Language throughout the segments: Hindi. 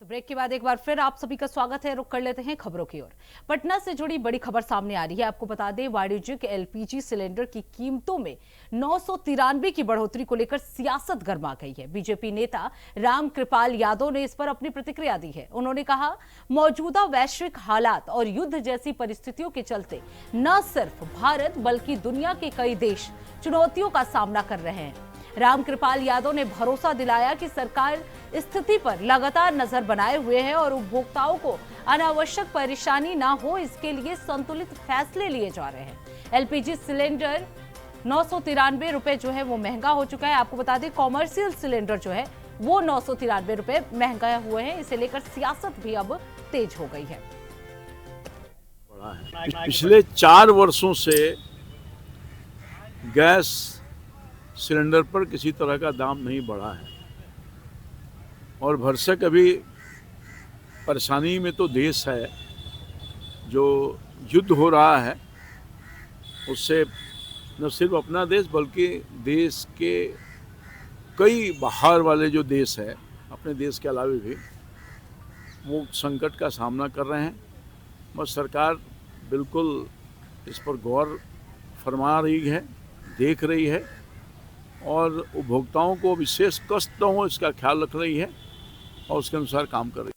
ब्रेक के बाद एक बार फिर आप सभी का स्वागत है। रुक कर लेते हैं खबरों की ओर। पटना से जुड़ी बड़ी खबर सामने आ रही है। आपको बता दें, वाणिज्यिक एलपीजी सिलेंडर की कीमतों में 993 की बढ़ोतरी को लेकर सियासत गर्मा गई है। बीजेपी नेता राम कृपाल यादव ने इस पर अपनी प्रतिक्रिया दी है। उन्होंने कहा, मौजूदा वैश्विक हालात और युद्ध जैसी परिस्थितियों के चलते न सिर्फ भारत बल्कि दुनिया के कई देश चुनौतियों का सामना कर रहे हैं। राम कृपाल यादव ने भरोसा दिलाया कि सरकार स्थिति पर लगातार नजर बनाए हुए है और उपभोक्ताओं को अनावश्यक परेशानी ना हो, इसके लिए संतुलित फैसले लिए जा रहे हैं। एलपीजी सिलेंडर 993 रुपए जो है वो महंगा हो चुका है। आपको बता दें, कॉमर्शियल सिलेंडर जो है वो 993 रुपए महंगा हुए हैं। इसे लेकर सियासत भी अब तेज हो गई है। पिछले 4 वर्षों से गैस सिलेंडर पर किसी तरह का दाम नहीं बढ़ा है और भरसक अभी परेशानी में तो देश है। जो युद्ध हो रहा है उससे न सिर्फ अपना देश बल्कि देश के कई बाहर वाले जो देश है, अपने देश के अलावा भी वो संकट का सामना कर रहे हैं। बस सरकार बिल्कुल इस पर गौर फरमा रही है, देख रही है और उपभोक्ताओं को विशेष कष्ट न हो इसका ख्याल रख रही है और उसके अनुसार काम कर रही है।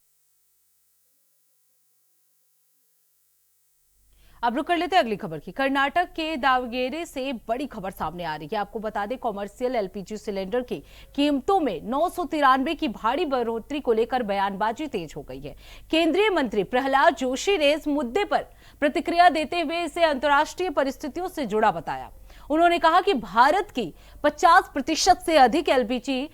अब रुक कर लेते हैं अगली खबर की। कर्नाटक के दावगेरे से बड़ी खबर सामने आ रही है। आपको बता दें, कॉमर्शियल एलपीजी सिलेंडर की कीमतों में 993 की भारी बढ़ोतरी को लेकर बयानबाजी तेज हो गई है। केंद्रीय मंत्री प्रहलाद जोशी ने इस मुद्दे पर प्रतिक्रिया देते हुए इसे अंतर्राष्ट्रीय परिस्थितियों से जुड़ा बताया। उन्होंने कहा कि भारत की 50% से अधिक एलपीजी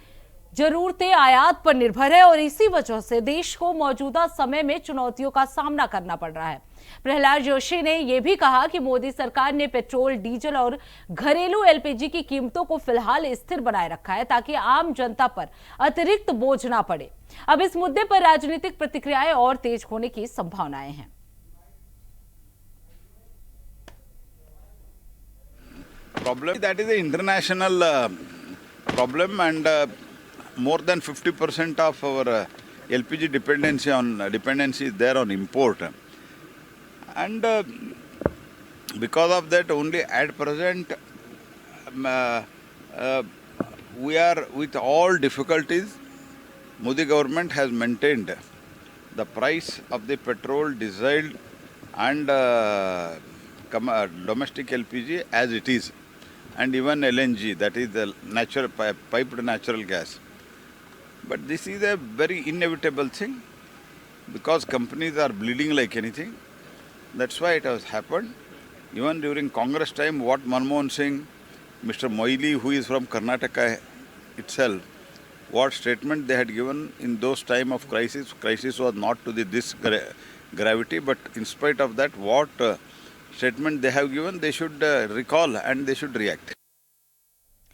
जरूरतें आयात पर निर्भर है और इसी वजह से देश को मौजूदा समय में चुनौतियों का सामना करना पड़ रहा है। प्रहलाद जोशी ने यह भी कहा कि मोदी सरकार ने पेट्रोल, डीजल और घरेलू एलपीजी की कीमतों को फिलहाल स्थिर बनाए रखा है ताकि आम जनता पर अतिरिक्त बोझ ना पड़े। अब इस मुद्दे पर राजनीतिक प्रतिक्रियाएं और तेज होने की संभावनाएं हैं। Problem that is an international problem, and more than 50% of our LPG dependency is there on import, and because of that only at present we are with all difficulties. Modi government has maintained the price of the petrol, diesel and domestic LPG as it is, and even LNG, that is the natural piped natural gas. But this is a very inevitable thing because companies are bleeding like anything. That's why it has happened. Even during Congress time, what Manmohan Singh, Mr. Moili, who is from Karnataka itself, what statement they had given in those time of crisis was not to this gravity, but in spite of that, what statement they have given, they should recall and they should react.